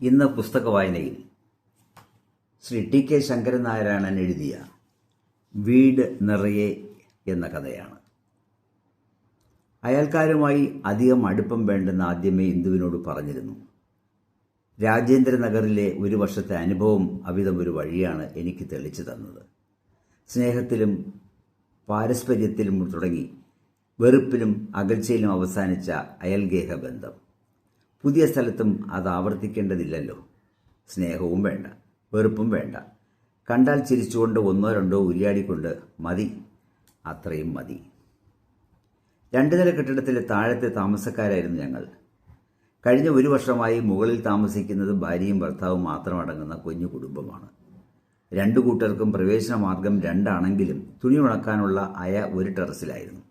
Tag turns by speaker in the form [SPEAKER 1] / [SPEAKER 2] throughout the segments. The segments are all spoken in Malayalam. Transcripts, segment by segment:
[SPEAKER 1] ഇന്ന് പുസ്തക വായനയിൽ ശ്രീ ടി.കെ. ശങ്കരൻ നാരായണൻ എഴുതിയ വീട് നിറയെ എന്ന കഥയാണ്. അയൽക്കാരുമായി അധികം അടുപ്പം വേണ്ടെന്ന് ആദ്യമേ ഇന്ദുവിനോട് പറഞ്ഞിരുന്നു. രാജേന്ദ്രനഗറിലെ ഒരു വർഷത്തെ അനുഭവം അവിധം ഒരു വഴിയാണ് എനിക്ക് തെളിച്ചു തന്നത്. സ്നേഹത്തിലും പാരസ്പര്യത്തിലും തുടങ്ങി വെറുപ്പിലും അകൽച്ചയിലും അവസാനിച്ച അയൽഗേഹ ബന്ധം. പുതിയ സ്ഥലത്തും അത് ആവർത്തിക്കേണ്ടതില്ലല്ലോ. സ്നേഹവും വേണ്ട, വെറുപ്പും വേണ്ട. കണ്ടാൽ ചിരിച്ചുകൊണ്ട് ഒന്നോ രണ്ടോ ഉരിയാടിക്കൊണ്ട് മതി, അത്രയും മതി. 2 നില കെട്ടിടത്തിലെ താഴത്തെ താമസക്കാരായിരുന്നു ഞങ്ങൾ. കഴിഞ്ഞ ഒരു വർഷമായി മുകളിൽ താമസിക്കുന്നത് ഭാര്യയും ഭർത്താവും മാത്രമടങ്ങുന്ന കുഞ്ഞു കുടുംബമാണ്. 2 കൂട്ടർക്കും പ്രവേശന മാർഗം 2 ആണെങ്കിലും തുണി ഉണക്കാനുള്ള അയ ഒരു ടെറസിലായിരുന്നു.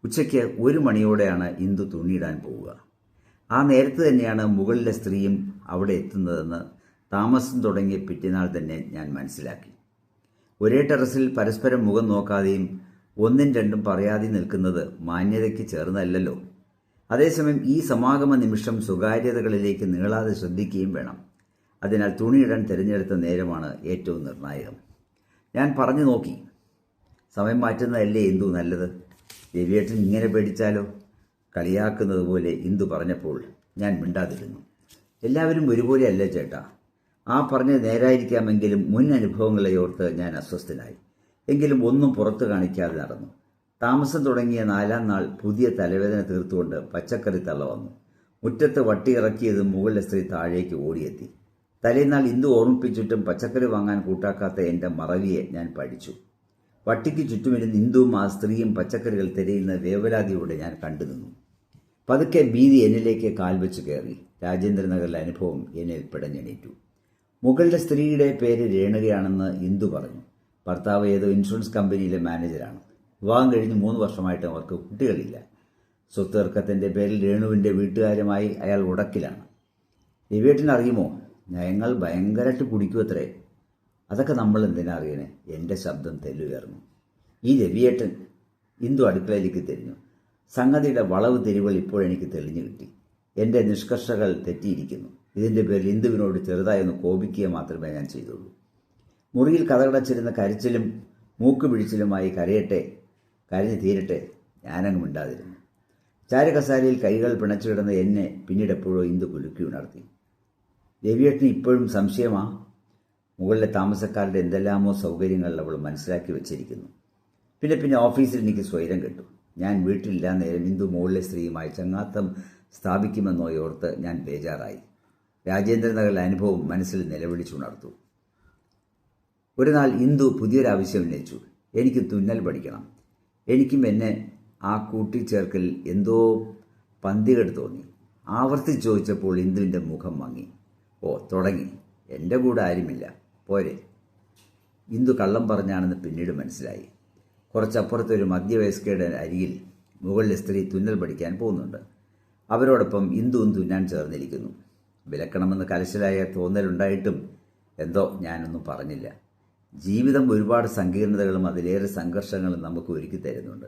[SPEAKER 1] ഉച്ചയ്ക്ക് 1 മണിയോടെയാണ് ഇന്ദു തുണിയിടാൻ പോവുക. ആ നേരത്ത് തന്നെയാണ് മുകളിലെ സ്ത്രീയും അവിടെ എത്തുന്നതെന്ന് താമസം തുടങ്ങിയ പിറ്റേന്നാൾ തന്നെ ഞാൻ മനസ്സിലാക്കി. ഒരേ ടെറസിൽ പരസ്പരം മുഖം നോക്കാതെയും 1ഉം 2ഉം പറയാതെ നിൽക്കുന്നത് മാന്യതയ്ക്ക് ചേർന്നല്ലല്ലോ. അതേസമയം ഈ സമാഗമ നിമിഷം സ്വകാര്യതകളിലേക്ക് നീളാതെ ശ്രദ്ധിക്കുകയും വേണം. അതിനാൽ തുണിയിടാൻ തിരഞ്ഞെടുത്ത നേരമാണ് ഏറ്റവും നിർണായകം. ഞാൻ പറഞ്ഞു നോക്കി, സമയം മാറ്റുന്നതല്ലേ ഇന്ദു നല്ലത്? രവിയേട്ടൻ ഇങ്ങനെ പേടിച്ചാലോ? കളിയാക്കുന്നത് പോലെ ഇന്ദു പറഞ്ഞപ്പോൾ ഞാൻ മിണ്ടാതിരുന്നു. എല്ലാവരും ഒരുപോലെയല്ല ചേട്ടാ. ആ പറഞ്ഞത് നേരായിരിക്കാമെങ്കിലും മുൻ അനുഭവങ്ങളെ ഓർത്ത് ഞാൻ അസ്വസ്ഥനായി. എങ്കിലും ഒന്നും പുറത്തു കാണിക്കാതെ നടന്നു. താമസം തുടങ്ങിയ 4ാം നാൾ പുതിയ തലവേദന തീർത്തുകൊണ്ട് പച്ചക്കറി തള്ള വന്നു. മുറ്റത്ത് വട്ടി ഇറക്കിയതും മുകളിലെ സ്ത്രീ താഴേക്ക് ഓടിയെത്തി. തലേന്നാൾ ഇന്ദു ഓർമ്മിപ്പിച്ചിട്ടും പച്ചക്കറി വാങ്ങാൻ കൂട്ടാക്കാത്ത എൻ്റെ മറവിയെ ഞാൻ പഠിച്ചു. വട്ടിക്ക് ചുറ്റുമിരുന്ന് ഇന്ദുവും ആ സ്ത്രീയും പച്ചക്കറികൾ തിരയുന്ന വേവലാതിയോടെ ഞാൻ കണ്ടുനിന്നു. പതുക്കെ ഭീതി എന്നിലേക്ക് കാൽവെച്ച് കയറി. രാജേന്ദ്രനഗറിലെ അനുഭവം എന്നിൽ പിടഞ്ഞെണീറ്റു. മുകളിലെ സ്ത്രീയുടെ പേര് രേണുകയാണെന്ന് ഇന്ദു പറഞ്ഞു. ഭർത്താവ് ഏതോ ഇൻഷുറൻസ് കമ്പനിയിലെ മാനേജരാണ്. വിവാഹം കഴിഞ്ഞ് 3 വർഷമായിട്ട് അവർക്ക് കുട്ടികളില്ല. സ്വത്ത് തർക്കത്തിൻ്റെ പേരിൽ രേണുവിൻ്റെ വീട്ടുകാരുമായി അയാൾ ഉടക്കിലാണ്. രവിയേട്ടൻ അറിയുമോ, ഞങ്ങൾ ഭയങ്കരമായിട്ട് കുടിക്കുമത്രേ. അതൊക്കെ നമ്മൾ എന്തിനാ അറിയണേ? എൻ്റെ ശബ്ദം തെല്ലുയർന്നു. ഈ രവിയേട്ടൻ. ഇന്ദു അടുക്കളയിലേക്ക് തിരിഞ്ഞു. സംഗതിയുടെ വളവ് തിരിവുകൾ ഇപ്പോഴെനിക്ക് തെളിഞ്ഞു കിട്ടി. എൻ്റെ നിഷ്കർഷകൾ തെറ്റിയിരിക്കുന്നു. ഇതിൻ്റെ പേരിൽ ഇന്ദുവിനോട് ചെറുതായി ഒന്ന് കോപിക്കുക മാത്രമേ ഞാൻ ചെയ്തുള്ളൂ. മുറിയിൽ കഥകടച്ചിരുന്ന കരച്ചിലും മൂക്കുപിഴിച്ചിലുമായി കരഞ്ഞു തീരട്ടെ. ഞാനങ്ങ് മിണ്ടാതിരുന്നു. ചാരുകസാരയിൽ കൈകൾ പിണച്ചു കിടന്ന എന്നെ പിന്നീട് എപ്പോഴോ ഇന്ദു കുലുക്കി ഉണർത്തി. രവിയേട്ടന് ഇപ്പോഴും സംശയമാ? മുകളിലെ താമസക്കാരുടെ എന്തെല്ലാമോ സൗകര്യങ്ങൾ അവൾ മനസ്സിലാക്കി വെച്ചിരിക്കുന്നു. പിന്നെ ഓഫീസിൽ എനിക്ക് സ്വൈരം കിട്ടും. ഞാൻ വീട്ടിലില്ലാ നേരം ഇന്ദു മുകളിലെ സ്ത്രീയുമായി ചങ്ങാത്തം സ്ഥാപിക്കുമെന്നോയോർത്ത് ഞാൻ ബേജാറായി. രാജേന്ദ്രനഗറിലെ അനുഭവം മനസ്സിൽ നിലവിളിച്ചുണർത്തു. ഒരു നാൾ ഇന്ദു പുതിയൊരാവശ്യം ഉന്നയിച്ചു. എനിക്ക് തുന്നൽ പഠിക്കണം. എനിക്കും എന്നെ ആ കൂട്ടിച്ചേർക്കൽ എന്തോ പന്തികേട് തോന്നി. ആവർത്തിച്ച് ചോദിച്ചപ്പോൾ ഇന്ദുവിൻ്റെ മുഖം മങ്ങി. ഓ, തുടങ്ങി. എൻ്റെ കൂടെ ആരുമില്ല, പോരെ? ഇന്ദു കള്ളം പറഞ്ഞാണെന്ന് പിന്നീട് മനസ്സിലായി. കുറച്ചപ്പുറത്തെ ഒരു മധ്യവയസ്കയുടെ അരികിൽ മുകളിലെ സ്ത്രീ തുന്നൽ പഠിക്കാൻ പോകുന്നുണ്ട്. അവരോടൊപ്പം ഇന്ദുവും തുന്നാൻ ചേർന്നിരിക്കുന്നു. വിലക്കണമെന്ന് കലശലായ തോന്നലുണ്ടായിട്ടും എന്തോ ഞാനൊന്നും പറഞ്ഞില്ല. ജീവിതം ഒരുപാട് സങ്കീർണതകളും അതിലേറെ സംഘർഷങ്ങളും നമുക്ക് ഒരുക്കി തരുന്നുണ്ട്.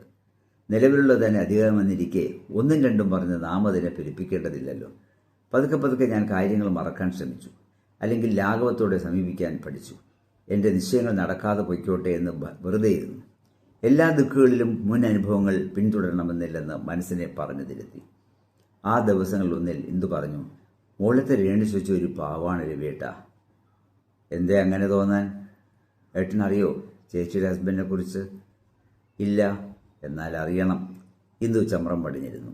[SPEAKER 1] നിലവിലുള്ള തന്നെ അധികമെന്നിരിക്കെ 1ഉം 2ഉം പറഞ്ഞ് നാം അതിനെ പെരുപ്പിക്കേണ്ടതില്ലല്ലോ. പതുക്കെ ഞാൻ കാര്യങ്ങൾ മറക്കാൻ ശ്രമിച്ചു. അല്ലെങ്കിൽ ലാഘവത്തോടെ സമീപിക്കാൻ പഠിച്ചു. എൻ്റെ നിശ്ചയങ്ങൾ നടക്കാതെ പൊയ്ക്കോട്ടെ എന്ന് വെറുതെ ഇരുന്നു. എല്ലാ ദുഃഖങ്ങളിലും മുൻ അനുഭവങ്ങൾ പിന്തുടരണമെന്നില്ലെന്ന് മനസ്സിനെ പറഞ്ഞു തിരുത്തി. ആ ദിവസങ്ങളിലൊന്നിൽ ഇന്ദു പറഞ്ഞു, മുകളിലത്തെ രേണു ചോദിച്ച ഒരു പാവാണ് രവിയേട്ട. എന്തേ അങ്ങനെ തോന്നാൻ? ഏട്ടനറിയോ ചേച്ചിയുടെ ഹസ്ബൻഡിനെ കുറിച്ച്? ഇല്ല. എന്നാൽ അറിയണം. ഇന്ദു ചമ്രം പടിഞ്ഞിരുന്നു.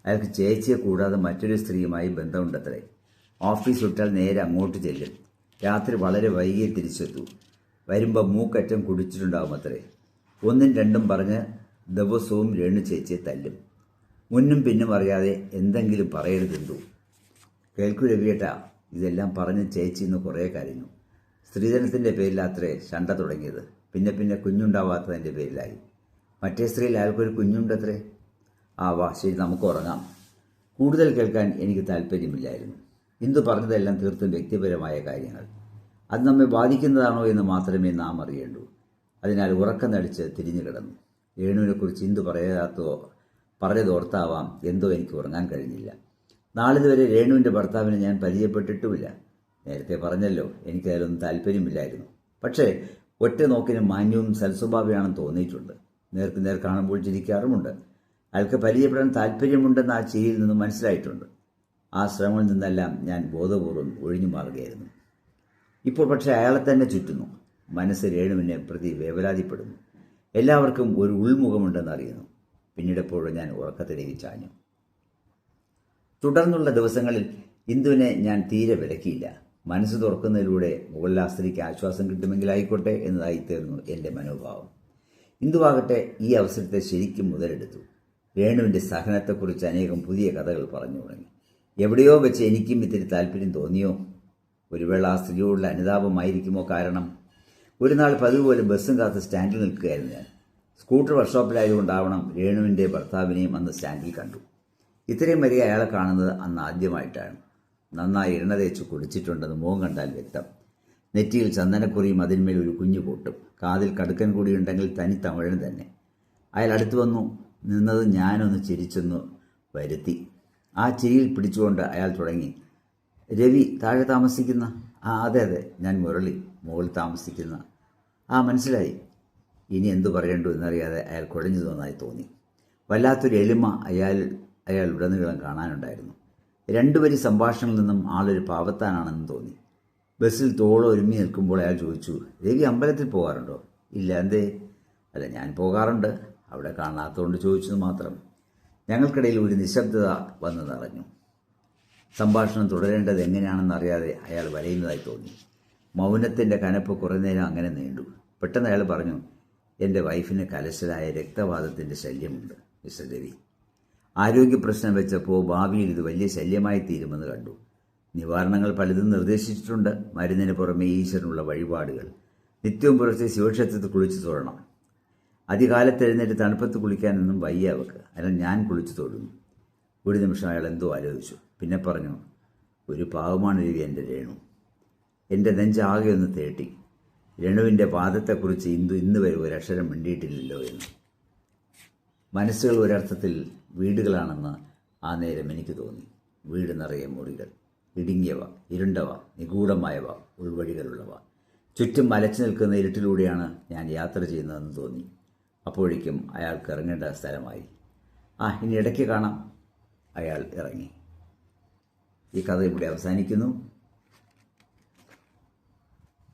[SPEAKER 1] അയാൾക്ക് ചേച്ചിയെ കൂടാതെ മറ്റൊരു സ്ത്രീയുമായി ബന്ധമുണ്ടത്രേ. ഓഫീസ് വിട്ടാൽ നേരെ അങ്ങോട്ട് ചെല്ലും. രാത്രി വളരെ വൈകിയെ തിരിച്ചെത്തൂ. വരുമ്പോൾ മൂക്കറ്റം കുടിച്ചിട്ടുണ്ടാവും അത്രേ. 1ഉം 2ഉം പറഞ്ഞ് ദിവസവും രേണു ചേച്ചിയെ തല്ലും. മുന്നും പിന്നും അറിയാതെ എന്തെങ്കിലും പറയരുതെന്തോ. കേൾക്കൂ രവിയേട്ട, ഇതെല്ലാം പറഞ്ഞ് ചേച്ചി ഇന്ന് കുറേ കരഞ്ഞു. സ്ത്രീധനത്തിൻ്റെ പേരിലാത്രേ ശണ്ട തുടങ്ങിയത്. പിന്നെ കുഞ്ഞുണ്ടാവാത്തതിൻ്റെ പേരിലായി. മറ്റേ സ്ത്രീയിൽ അയാൾക്കൊരു കുഞ്ഞുണ്ടത്രേ. വാ, ശരി, നമുക്ക് ഉറങ്ങാം. കൂടുതൽ കേൾക്കാൻ എനിക്ക് താല്പര്യമില്ലായിരുന്നു. ഇന്ദു പറഞ്ഞതെല്ലാം തീർത്തും വ്യക്തിപരമായ കാര്യങ്ങൾ. അത് നമ്മെ ബാധിക്കുന്നതാണോ എന്ന് മാത്രമേ നാം അറിയേണ്ടൂ. അതിനാൽ ഉറക്കം നടിച്ച് തിരിഞ്ഞു കിടന്നു. രേണുവിനെക്കുറിച്ച് ഇന്ദു പറഞ്ഞതോർത്താവാം എന്തോ എനിക്ക് ഉറങ്ങാൻ കഴിഞ്ഞില്ല. നാളിതുവരെ രേണുവിൻ്റെ ഭർത്താവിനെ ഞാൻ പരിചയപ്പെട്ടിട്ടുമില്ല. നേരത്തെ പറഞ്ഞല്ലോ, എനിക്കതിലൊന്നും താല്പര്യമില്ലായിരുന്നു. പക്ഷേ ഒറ്റ നോക്കിന് മാന്യവും സൽസ്വഭാവിയാണെന്ന് തോന്നിയിട്ടുണ്ട്. നേർക്കുനേർ കാണുമ്പോൾ ചിരിക്കാറുമുണ്ട്. അയാൾക്ക് പരിചയപ്പെടാൻ താല്പര്യമുണ്ടെന്ന് ആ ചിരിയിൽ നിന്നും മനസ്സിലായിട്ടുണ്ട്. ആ ശ്രമങ്ങളിൽ നിന്നെല്ലാം ഞാൻ ബോധപൂർവം ഒഴിഞ്ഞു മാറുകയായിരുന്നു. ഇപ്പോൾ പക്ഷേ അയാളെ തന്നെ ചുറ്റുന്നു. മനസ്സ് രേണുവിനെ പ്രതി വേവലാതിപ്പെടുന്നു. എല്ലാവർക്കും ഒരു ഉൾമുഖമുണ്ടെന്ന് അറിയുന്നു. പിന്നീടെപ്പോഴും ഞാൻ ഉറക്കത്തിലേക്ക് ചാഞ്ഞു. തുടർന്നുള്ള ദിവസങ്ങളിൽ ഇന്ദുവിനെ ഞാൻ തീരെ വിലക്കിയില്ല. മനസ്സ് തുറക്കുന്നതിലൂടെ മുകളിലെ സ്ത്രീക്ക് ആശ്വാസം കിട്ടുമെങ്കിലായിക്കോട്ടെ എന്നതായിത്തീർന്നു എൻ്റെ മനോഭാവം. ഇന്ദുവാകട്ടെ ഈ അവസരത്തെ ശരിക്കും മുതലെടുത്തു. രേണുവിൻ്റെ സഹനത്തെക്കുറിച്ച് അനേകം പുതിയ കഥകൾ പറഞ്ഞു തുടങ്ങി. എവിടെയോ വെച്ച് എനിക്കും ഇത്തിരി താല്പര്യം തോന്നിയോ? ഒരു വേള ആ സ്ത്രീയോടുള്ള അനുതാപമായിരിക്കുമോ കാരണം? ഒരു നാൾ പതിവ് പോലെ ബസ്സും കാത്ത് സ്റ്റാൻഡിൽ നിൽക്കുകയായിരുന്നു ഞാൻ. സ്കൂട്ടർ വർക്ക്ഷോപ്പിലായതുകൊണ്ടാവണം രേണുവിൻ്റെ ഭർത്താവിനെയും അന്ന് സ്റ്റാൻഡിൽ കണ്ടു. ഇത്രയും വരെ അയാളെ കാണുന്നത് അന്ന് ആദ്യമായിട്ടാണ്. നന്നായി എണ്ണ തേച്ച് കുടിച്ചിട്ടുണ്ടെന്ന് മുഖം കണ്ടാൽ വ്യക്തം. നെറ്റിയിൽ ചന്ദനക്കുറിയും അതിന്മേൽ ഒരു കുഞ്ഞു പൊട്ടും. കാതിൽ കടുക്കൻ കൂടിയുണ്ടെങ്കിൽ തനി തമിഴൻ തന്നെ. അയാൾ അടുത്തു വന്നു നിന്നത് ഞാനൊന്ന് ചിരിച്ചൊന്ന് വരുത്തി. ആ ചിരിയിൽ പിടിച്ചുകൊണ്ട് അയാൾ തുടങ്ങി. രവി താഴെ താമസിക്കുന്ന? അതെ ഞാൻ മുരളി, മുകളിൽ താമസിക്കുന്ന. മനസ്സിലായി. ഇനി എന്തു പറയണ്ടു എന്നറിയാതെ അയാൾ കുഴഞ്ഞു തോന്നായി തോന്നി. വല്ലാത്തൊരു എളിമ അയാൾ ഉടനീളം കാണാനുണ്ടായിരുന്നു. രണ്ടുപേരി സംഭാഷണങ്ങളിൽ നിന്നും ആളൊരു പാവത്താനാണെന്ന് തോന്നി. ബസ്സിൽ തോളൊരുമി നിൽക്കുമ്പോൾ അയാൾ ചോദിച്ചു, രവി അമ്പലത്തിൽ പോകാറുണ്ടോ? ഇല്ല, എന്തേ? അല്ല, ഞാൻ പോകാറുണ്ട്, അവിടെ കാണാത്തതുകൊണ്ട് ചോദിച്ചത് മാത്രം. ഞങ്ങൾക്കിടയിൽ ഒരു നിശബ്ദത വന്നു നിറഞ്ഞു. സംഭാഷണം തുടരേണ്ടത് എങ്ങനെയാണെന്നറിയാതെ അയാൾ വലയുന്നതായി തോന്നി. മൗനത്തിൻ്റെ കനപ്പ് കുറേ നേരം അങ്ങനെ നീണ്ടു. പെട്ടെന്ന് അയാൾ പറഞ്ഞു, എൻ്റെ വൈഫിന് കലശലായ രക്തവാതത്തിൻ്റെ ശല്യമുണ്ട് മിസ്റ്റർ രവി. ആരോഗ്യ പ്രശ്നം വെച്ചപ്പോൾ ഭാവിയിൽ ഇത് വലിയ ശല്യമായി തീരുമെന്ന് കണ്ടു. നിവാരണങ്ങൾ പലതും നിർദ്ദേശിച്ചിട്ടുണ്ട്. മരുന്നിന് പുറമെ ഈശ്വരനുള്ള വഴിപാടുകൾ. നിത്യവും പുറത്തെ ശിവക്ഷേത്രത്തിൽ കുളിച്ചു തൊഴണം. അധികാലത്ത് എഴുന്നേറ്റ് തണുപ്പത്ത് കുളിക്കാനൊന്നും വയ്യ അവക്ക്. അതിനാൽ ഞാൻ കുളിച്ചു തൊഴുന്നു. ഒരു നിമിഷം അയാൾ എന്തോ ആലോചിച്ചു. പിന്നെ പറഞ്ഞു, ഒരു പാവമാണ് രവി എൻ്റെ രേണു. എൻ്റെ നെഞ്ചാകെ ഒന്ന് തേട്ടി. രേണുവിൻ്റെ പാദത്തെക്കുറിച്ച് ഇന്ന് വരെ ഒരക്ഷരം മിണ്ടിയിട്ടില്ലല്ലോ എന്ന്. മനസ്സുകൾ ഒരർത്ഥത്തിൽ വീടുകളാണെന്ന് ആ നേരം എനിക്ക് തോന്നി. വീട് നിറയെ മുറികൾ, ഇടുങ്ങിയവ, ഇരുണ്ടവ, നിഗൂഢമായവ, ഉൾവഴികളുള്ളവ. ചുറ്റും മലച്ചു നിൽക്കുന്ന ഇരുട്ടിലൂടെയാണ് ഞാൻ യാത്ര ചെയ്യുന്നതെന്ന് തോന്നി. അപ്പോഴേക്കും അയാൾക്ക് ഇറങ്ങേണ്ട സ്ഥലമായി. ഇനി ഇടയ്ക്ക് കാണാം. അയാൾ ഇറങ്ങി. ഈ കഥ ഇവിടെ അവസാനിക്കുന്നു.